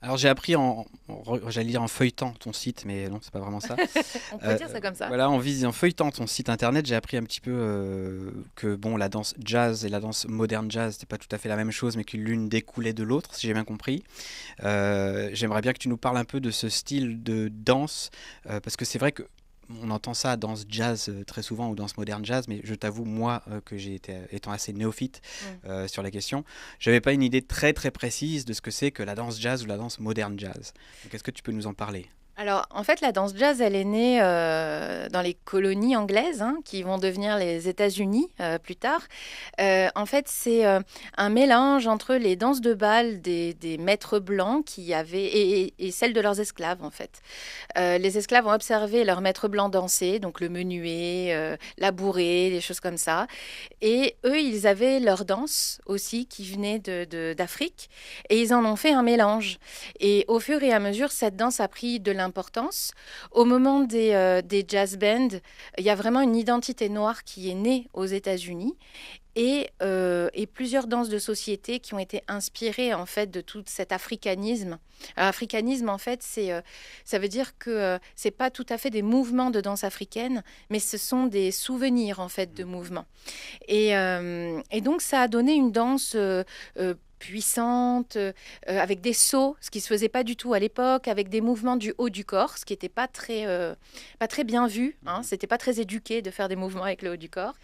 Alors j'ai appris j'allais dire en feuilletant ton site, mais non, c'est pas vraiment ça. On peut dire ça comme ça. Voilà, en feuilletant ton site internet, j'ai appris un petit peu que bon, la danse jazz et la danse moderne jazz, c'était pas tout à fait la même chose, mais que l'une découlait de l'autre, si j'ai bien compris. J'aimerais bien que tu nous parles un peu de ce style de danse, parce que c'est vrai que on entend ça danse jazz très souvent ou danse moderne jazz, mais je t'avoue, moi, que j'ai été, étant assez néophyte Mm. sur la question, j'avais pas une idée très très précise de ce que c'est que la danse jazz ou la danse moderne jazz. Donc est-ce que tu peux nous en parler? Alors, en fait, la danse jazz, elle est née dans les colonies anglaises, hein, qui vont devenir les États-Unis plus tard. En fait, c'est un mélange entre les danses de bal des maîtres blancs qui avaient et celles de leurs esclaves, en fait. Les esclaves ont observé leurs maîtres blancs danser, donc le menuet, la bourrée, des choses comme ça. Et eux, ils avaient leur danse aussi qui venait d'Afrique, et ils en ont fait un mélange. Et au fur et à mesure, cette danse a pris de l'importance. Au moment des jazz bands, il y a vraiment une identité noire qui est née aux États-Unis et plusieurs danses de société qui ont été inspirées en fait de tout cet africanisme. Alors, africanisme en fait, ça veut dire que c'est pas tout à fait des mouvements de danse africaine, mais ce sont des souvenirs en fait de mouvements. Et donc, ça a donné une danse puissante, avec des sauts, ce qui ne se faisait pas du tout à l'époque, avec des mouvements du haut du corps, ce qui n'était pas très bien vu. Hein, c'était pas très éduqué de faire des mouvements avec le haut du corps.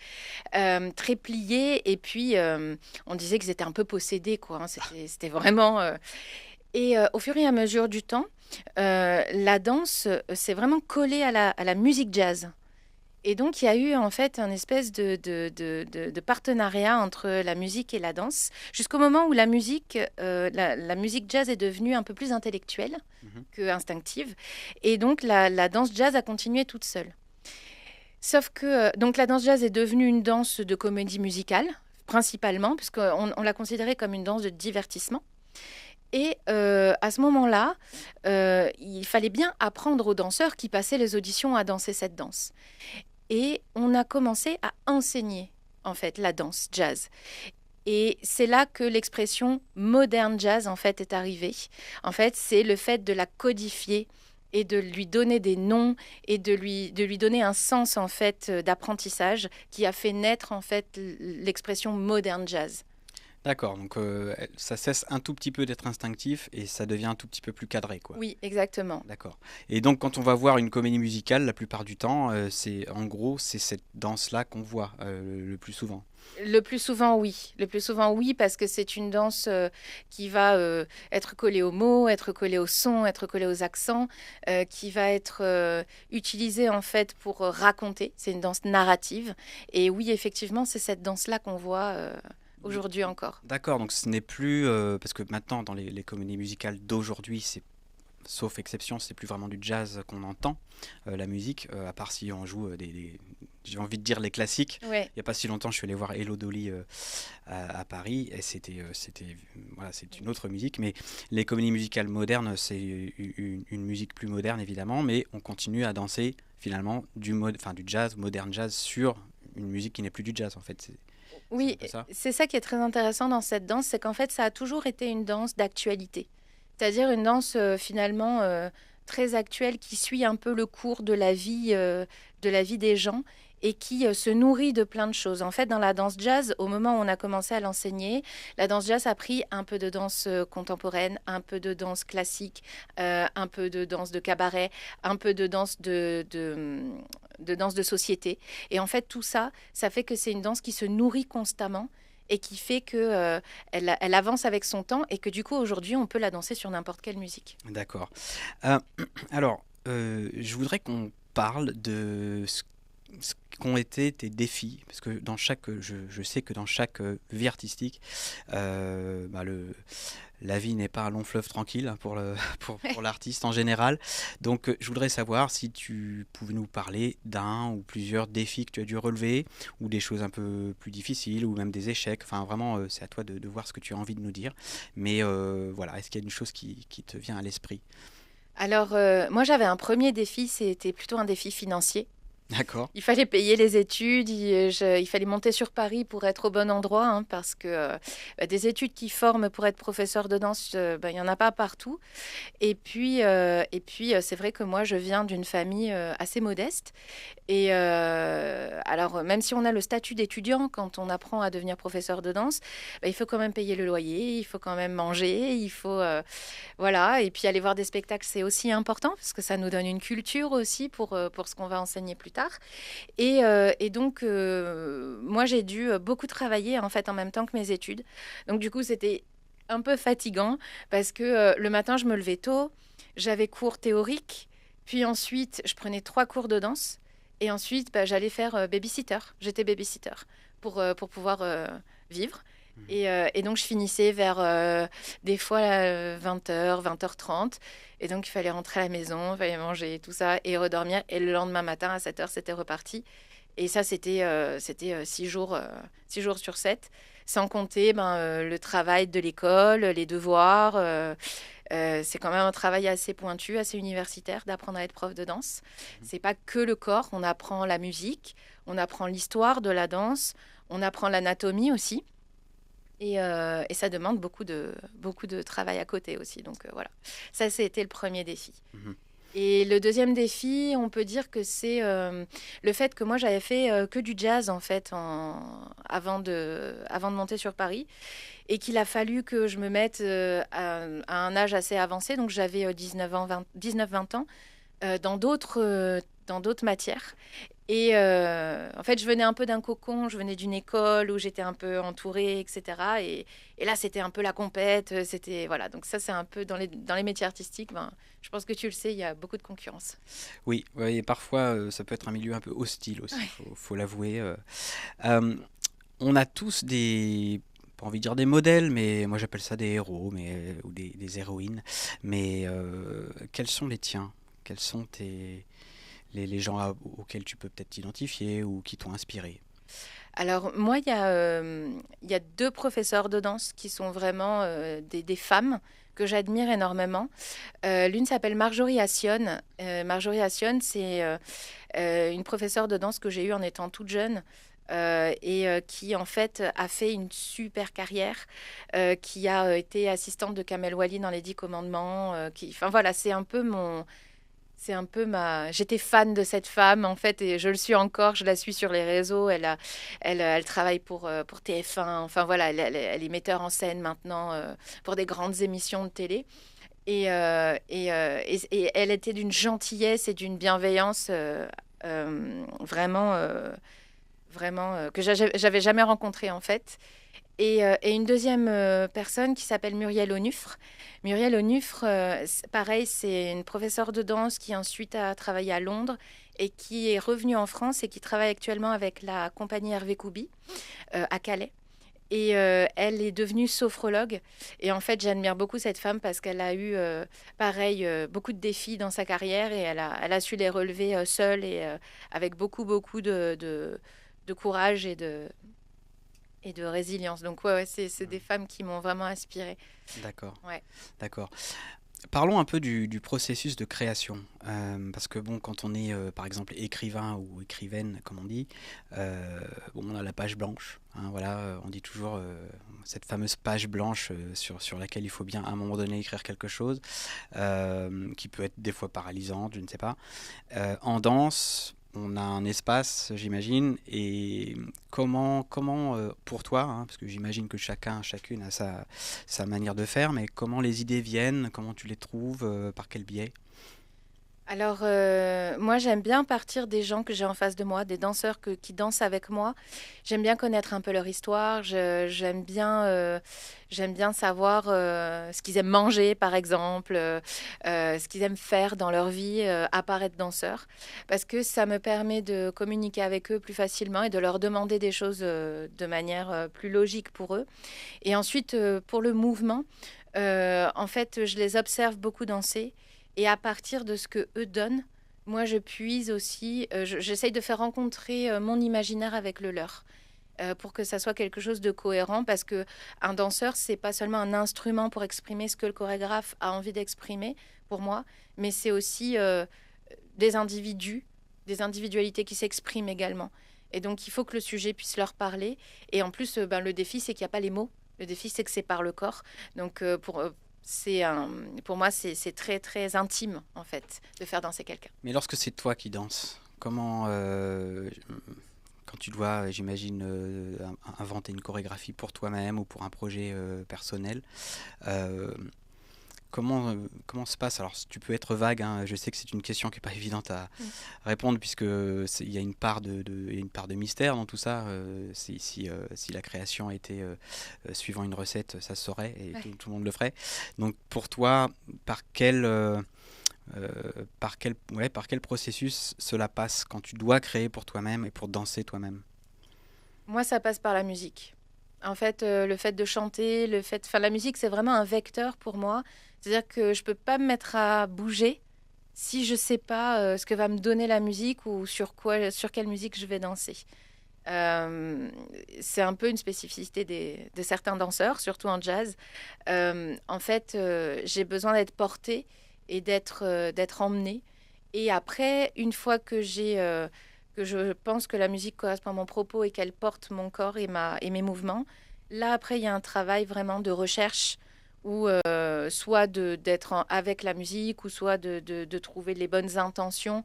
Très pliés, et puis on disait qu'ils étaient un peu possédés, quoi. Hein, c'était vraiment... au fur et à mesure du temps, la danse s'est vraiment collée à la musique jazz. Et donc, il y a eu en fait un espèce de partenariat entre la musique et la danse, jusqu'au moment où la musique jazz est devenue un peu plus intellectuelle Mhm. que instinctive. Et donc, la danse jazz a continué toute seule. Sauf que donc la danse jazz est devenue une danse de comédie musicale, principalement, puisqu'on on l'a considérée comme une danse de divertissement. Et à ce moment-là, il fallait bien apprendre aux danseurs qui passaient les auditions à danser cette danse. Et on a commencé à enseigner, en fait, la danse jazz. Et c'est là que l'expression moderne jazz, en fait, est arrivée. En fait, c'est le fait de la codifier et de lui donner des noms et de lui donner un sens, en fait, d'apprentissage qui a fait naître, en fait, l'expression moderne jazz. D'accord, donc ça cesse un tout petit peu d'être instinctif et ça devient un tout petit peu plus cadré, quoi. Oui, exactement. D'accord. Et donc quand on va voir une comédie musicale, la plupart du temps, c'est en gros c'est cette danse-là qu'on voit le plus souvent. Le plus souvent, oui. Le plus souvent, oui, parce que c'est une danse qui va être collée aux mots, être collée au son, être collée aux accents, qui va être utilisée en fait pour raconter. C'est une danse narrative. Et oui, effectivement, c'est cette danse-là qu'on voit aujourd'hui encore. D'accord, donc ce n'est plus parce que maintenant dans les comédies musicales d'aujourd'hui, c'est sauf exception, c'est plus vraiment du jazz qu'on entend, la musique, à part si on joue j'ai envie de dire les classiques. Ouais. Il n'y a pas si longtemps, je suis allé voir Hello Dolly à Paris et voilà, c'est une autre musique. Mais les comédies musicales modernes, c'est une musique plus moderne évidemment, mais on continue à danser finalement enfin, du jazz, moderne jazz sur une musique qui n'est plus du jazz en fait. C'est un Oui, peu ça. c'est ça qui est très intéressant dans cette danse, c'est qu'en fait, ça a toujours été une danse d'actualité. C'est-à-dire une danse finalement très actuelle qui suit un peu le cours de la vie des gens et qui se nourrit de plein de choses. En fait, dans la danse jazz, au moment où on a commencé à l'enseigner, la danse jazz a pris un peu de danse contemporaine, un peu de danse classique, un peu de danse de cabaret, un peu de danse de danse de société. Et en fait, tout ça, ça fait que c'est une danse qui se nourrit constamment et qui fait que elle avance avec son temps et que du coup aujourd'hui on peut la danser sur n'importe quelle musique. D'accord. Euh, alors, je voudrais qu'on parle de ce qu'ont été tes défis, parce que je sais que dans chaque vie artistique, bah la vie n'est pas un long fleuve tranquille hein, pour l'artiste en général. Donc, je voudrais savoir si tu pouvais nous parler d'un ou plusieurs défis que tu as dû relever, ou des choses un peu plus difficiles, ou même des échecs. Enfin, vraiment, c'est à toi de voir ce que tu as envie de nous dire. Mais voilà, est-ce qu'il y a une chose qui te vient à l'esprit? Alors moi j'avais un premier défi, c'était plutôt un défi financier. D'accord. Il fallait payer les études, il fallait monter sur Paris pour être au bon endroit, hein, parce que des études qui forment pour être professeur de danse, il n'y en a pas partout. Et puis, c'est vrai que moi, je viens d'une famille assez modeste. Et alors, même si on a le statut d'étudiant, quand on apprend à devenir professeur de danse, il faut quand même payer le loyer, il faut quand même manger, il faut voilà. Et puis aller voir des spectacles, c'est aussi important parce que ça nous donne une culture aussi pour ce qu'on va enseigner plus tard. Et donc, moi, j'ai dû beaucoup travailler en fait en même temps que mes études. Donc, du coup, c'était un peu fatigant parce que le matin, je me levais tôt, j'avais cours théoriques, puis ensuite, je prenais 3 cours de danse. Et ensuite, j'allais faire babysitter. J'étais babysitter pour pouvoir vivre. Mhm. Et donc, je finissais vers des fois 20h, 20h30. Et donc, il fallait rentrer à la maison, il fallait manger, tout ça, et redormir. Et le lendemain matin, à 7h, c'était reparti. Et ça, c'était 6 jours sur 7, sans compter le travail de l'école, les devoirs. C'est quand même un travail assez pointu, assez universitaire d'apprendre à être prof de danse. C'est pas que le corps, on apprend la musique, on apprend l'histoire de la danse, on apprend l'anatomie aussi. Et ça demande beaucoup de travail à côté aussi. Donc voilà, ça, c'était le premier défi. Mhm. Et le deuxième défi, on peut dire que c'est le fait que moi, j'avais fait que du jazz, en fait, avant de monter sur Paris, et qu'il a fallu que je me mette à un âge assez avancé, donc j'avais 19 ans, 19-20 ans, dans d'autres matières. Et en fait, je venais un peu d'un cocon, je venais d'une école où j'étais un peu entourée, etc. Et là, c'était un peu la compète, c'était voilà. Donc ça, c'est un peu dans les métiers artistiques. Je pense que tu le sais, il y a beaucoup de concurrence. Oui, ouais, et parfois ça peut être un milieu un peu hostile aussi, Ouais. faut l'avouer. Euh, on a tous des, pas envie de dire des modèles, mais moi j'appelle ça des héros, ou des héroïnes. Mais quels sont les tiens? Quels sont les gens auxquels tu peux peut-être t'identifier ou qui t'ont inspiré? Alors moi, il y a 2 professeurs de danse qui sont vraiment des femmes que j'admire énormément. L'une s'appelle Marjorie Assion. Marjorie Assion, c'est une professeure de danse que j'ai eue en étant toute jeune. Et qui en fait a fait une super carrière, qui a été assistante de Kamel Wally dans Les Dix Commandements, enfin voilà, c'est un peu ma. J'étais fan de cette femme en fait et je le suis encore. Je la suis sur les réseaux. Elle travaille pour TF1. Enfin voilà, elle est metteur en scène maintenant pour des grandes émissions de télé. Et elle était d'une gentillesse et d'une bienveillance vraiment que j'avais jamais rencontrée en fait. Et une deuxième personne qui s'appelle Muriel Onufre. Muriel Onufre, pareil, c'est une professeure de danse qui ensuite a travaillé à Londres et qui est revenue en France et qui travaille actuellement avec la compagnie Hervé Koubi à Calais. Et elle est devenue sophrologue. Et en fait, j'admire beaucoup cette femme parce qu'elle a eu, pareil, beaucoup de défis dans sa carrière et elle a su les relever seule et avec beaucoup, beaucoup de courage et de résilience. Donc ouais, c'est des femmes qui m'ont vraiment inspirée. D'accord, Ouais. d'accord. Parlons un peu du processus de création. Parce que bon, quand on est par exemple écrivain ou écrivaine, comme on dit, bon, on a la page blanche. Hein, voilà, on dit toujours cette fameuse page blanche sur laquelle il faut bien à un moment donné écrire quelque chose, qui peut être des fois paralysante, je ne sais pas. En danse, on a un espace, j'imagine, et comment pour toi, hein, parce que j'imagine que chacune a sa manière de faire, mais comment les idées viennent, comment tu les trouves, par quel biais? Alors, moi, j'aime bien partir des gens que j'ai en face de moi, des danseurs qui dansent avec moi. J'aime bien connaître un peu leur histoire. J'aime bien savoir ce qu'ils aiment manger, par exemple, ce qu'ils aiment faire dans leur vie, à part être danseur. Parce que ça me permet de communiquer avec eux plus facilement et de leur demander des choses de manière plus logique pour eux. Et ensuite, pour le mouvement, en fait, je les observe beaucoup danser. Et à partir de ce que eux donnent, moi, je puise aussi, j'essaye de faire rencontrer mon imaginaire avec le leur. Pour que ça soit quelque chose de cohérent, parce que un danseur, c'est pas seulement un instrument pour exprimer ce que le chorégraphe a envie d'exprimer, pour moi, mais c'est aussi des individus des individualités qui s'expriment également. Et donc, il faut que le sujet puisse leur parler. Et en plus, le défi, c'est qu'il n'y a pas les mots. Le défi, c'est que c'est par le corps. Donc, pour moi, c'est très, très intime, en fait, de faire danser quelqu'un. Mais lorsque c'est toi qui danses, comment, quand tu dois, j'imagine, inventer une chorégraphie pour toi-même ou pour un projet personnel, euh, comment se passe? Alors, tu peux être vague, hein, je sais que c'est une question qui n'est pas évidente à Mm. répondre puisque il y a une part il y a une part de mystère dans tout ça. Si la création était suivant une recette, ça se saurait et Ouais. tout le monde le ferait. Donc, pour toi, par quel, par quel processus cela passe quand tu dois créer pour toi-même et pour danser toi-même? Moi, ça passe par la musique. En fait, le fait de chanter, enfin, la musique, c'est vraiment un vecteur pour moi. C'est-à-dire que je peux pas me mettre à bouger si je sais pas ce que va me donner la musique ou sur quelle musique je vais danser. Euh, c'est un peu une spécificité de certains danseurs, surtout en jazz. En fait, j'ai besoin d'être portée et d'être emmenée. Et après, une fois que je pense que la musique correspond à mon propos et qu'elle porte mon corps et mes mouvements, là, après, il y a un travail vraiment de recherche ou soit d'être avec la musique ou soit de trouver les bonnes intentions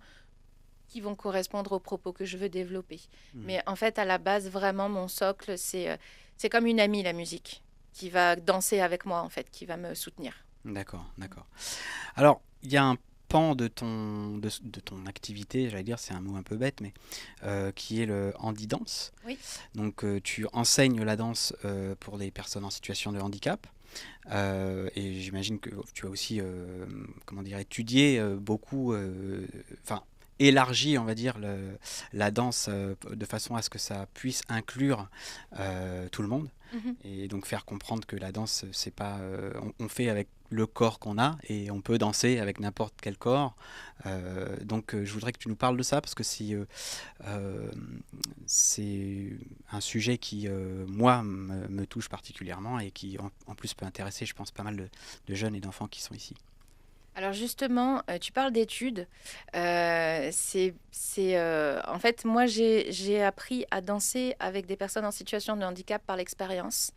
qui vont correspondre aux propos que je veux développer. Mhm. Mais en fait, à la base, vraiment, mon socle, c'est comme une amie, la musique, qui va danser avec moi, en fait, qui va me soutenir. D'accord, d'accord. Alors, il y a un pan de ton activité, j'allais dire, c'est un mot un peu bête, mais qui est le handi-dance. Oui. Donc, tu enseignes la danse pour les personnes en situation de handicap. Et j'imagine que tu as aussi, comment dire, étudié beaucoup, enfin, élargi, on va dire, la danse de façon à ce que ça puisse inclure tout le monde. Mhm. Et donc faire comprendre que la danse, c'est pas, on fait avec le corps qu'on a et on peut danser avec n'importe quel corps. Donc je voudrais que tu nous parles de ça parce que euh, c'est un sujet qui, moi, me touche particulièrement et qui, en plus, peut intéresser, je pense, pas mal de jeunes et d'enfants qui sont ici. Alors justement, tu parles d'études. En fait, moi, j'ai appris à danser avec des personnes en situation de handicap par l'expérience.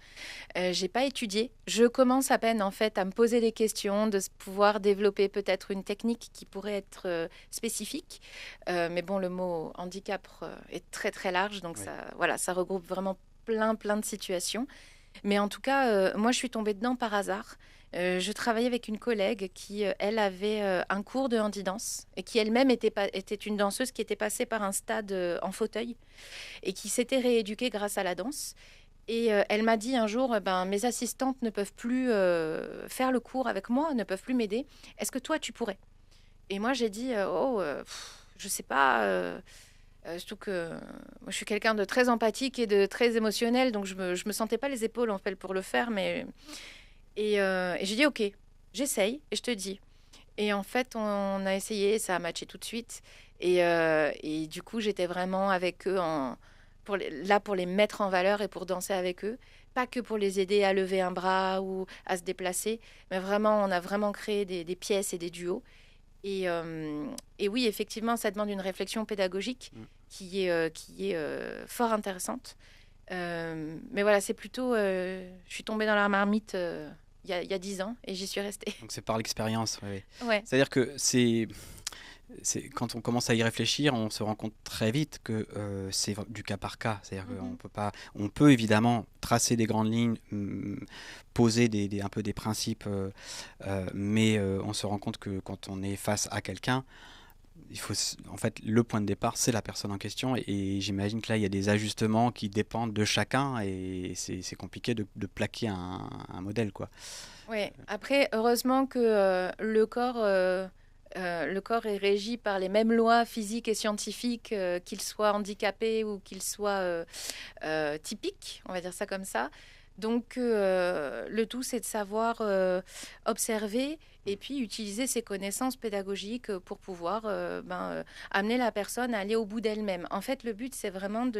J'ai pas étudié. Je commence à peine en fait à me poser des questions, pouvoir développer peut-être une technique qui pourrait être spécifique. Mais bon, le mot handicap est très très large, donc Oui. voilà, ça regroupe vraiment plein de situations. Mais en tout cas, moi, je suis tombée dedans par hasard. Je travaillais avec une collègue qui, elle, avait un cours de handi-danse et qui elle-même était une danseuse qui était passée par un stade en fauteuil et qui s'était rééduquée grâce à la danse. Et elle m'a dit un jour, ben, mes assistantes ne peuvent plus faire le cours avec moi, ne peuvent plus m'aider. Est-ce que toi, tu pourrais? Et moi, j'ai dit, je sais pas. Surtout que moi, je suis quelqu'un de très empathique et de très émotionnel, donc je me sentais pas les épaules en fait pour le faire. Et j'ai dit, ok, j'essaye et je te dis. Et en fait, on a essayé, ça a matché tout de suite. Et du coup, j'étais vraiment avec eux là pour les mettre en valeur et pour danser avec eux. Pas que pour les aider à lever un bras ou à se déplacer, mais vraiment, on a vraiment créé des pièces et des duos. Et oui, effectivement, ça demande une réflexion pédagogique Mm. qui est fort intéressante. Mais voilà, c'est plutôt... je suis tombée dans la marmite il y a 10 ans et j'y suis restée. Donc c'est par l'expérience. Ouais, ouais. Ouais. C'est-à-dire que quand on commence à y réfléchir, on se rend compte très vite que c'est du cas par cas. C'est-à-dire qu'on Mhm. peut pas, on peut évidemment tracer des grandes lignes, poser un peu des principes, mais on se rend compte que quand on est face à quelqu'un, en fait, le point de départ, c'est la personne en question, et j'imagine que là, il y a des ajustements qui dépendent de chacun, et c'est compliqué de plaquer un modèle, quoi. Ouais. Après, heureusement que le corps est régi par les mêmes lois physiques et scientifiques, qu'il soit handicapé ou qu'il soit typique, on va dire ça comme ça. Donc, le tout, c'est de savoir observer et puis utiliser ses connaissances pédagogiques pour pouvoir amener la personne à aller au bout d'elle-même. En fait, le but, c'est vraiment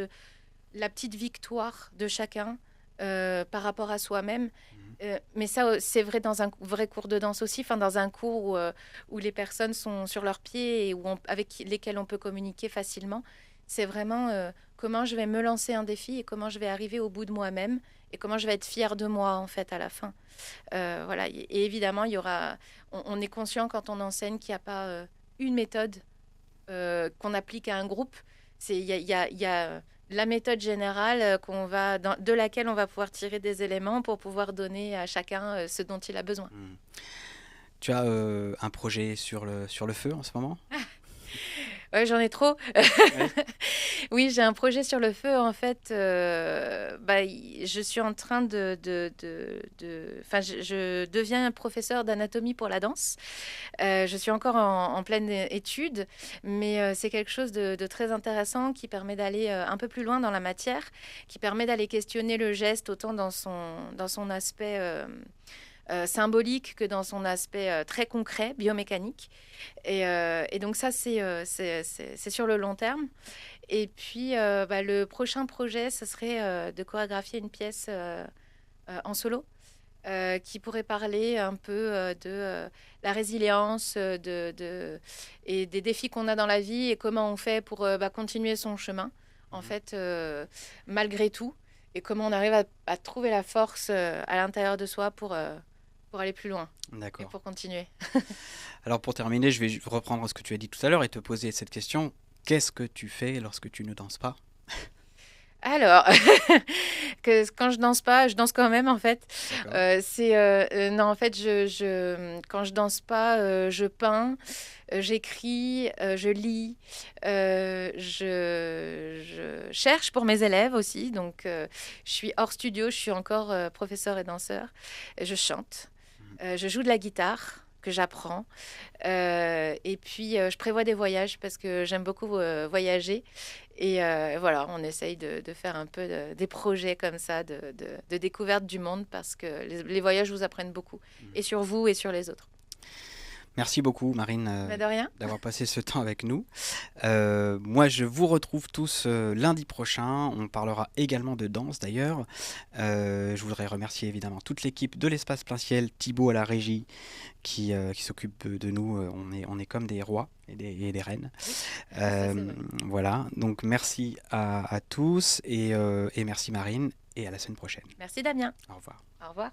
la petite victoire de chacun par rapport à soi-même. Mais ça, c'est vrai dans un vrai cours de danse aussi, enfin dans un cours où les personnes sont sur leurs pieds et avec lesquelles on peut communiquer facilement. C'est vraiment comment je vais me lancer un défi et comment je vais arriver au bout de moi-même et comment je vais être fière de moi en fait à la fin. Voilà. Et évidemment, il y aura, on est conscient quand on enseigne qu'il n'y a pas une méthode qu'on applique à un groupe. Il y a la méthode générale de laquelle on va pouvoir tirer des éléments pour pouvoir donner à chacun ce dont il a besoin. Tu as un projet sur le feu en ce moment? Ouais, j'en ai trop. Ouais. Oui, j'ai un projet sur le feu. En fait, je suis en train enfin, je deviens professeur d'anatomie pour la danse. Je suis encore en pleine étude, mais c'est quelque chose de très intéressant qui permet d'aller un peu plus loin dans la matière, qui permet d'aller questionner le geste autant dans son aspect symbolique que dans son aspect très concret, biomécanique. Et donc ça, c'est sur le long terme. Et puis, le prochain projet, ce serait de chorégraphier une pièce en solo qui pourrait parler un peu de la résilience et des défis qu'on a dans la vie et comment on fait pour continuer son chemin, en fait, malgré tout, et comment on arrive à trouver la force à l'intérieur de soi pour aller plus loin et D'accord. pour continuer. Alors pour terminer, je vais reprendre ce que tu as dit tout à l'heure et te poser cette question. Qu'est-ce que tu fais lorsque tu ne danses pas? Alors, quand je danse pas, je danse quand même en fait. D'accord. Non, en fait, quand je danse pas, je peins, j'écris, je lis, je cherche pour mes élèves aussi. Donc, je suis hors studio, je suis encore professeur et danseur. Je chante, je joue de la guitare que j'apprends. Et puis, je prévois des voyages parce que j'aime beaucoup voyager. Et voilà, on essaye de faire un peu des projets comme ça, de découverte du monde parce que les voyages vous apprennent beaucoup. Et sur vous et sur les autres. Merci beaucoup, Marine, Mais de rien. d'avoir passé ce temps avec nous. Moi, je vous retrouve tous lundi prochain. On parlera également de danse, d'ailleurs. Je voudrais remercier évidemment toute l'équipe de l'Espace Plein Ciel, Thibaut à la régie, qui s'occupe de nous. On est comme des rois et des reines. Ça, c'est vrai. Voilà, donc merci à tous et merci Marine et à la semaine prochaine. Merci Damien. Au revoir. Au revoir.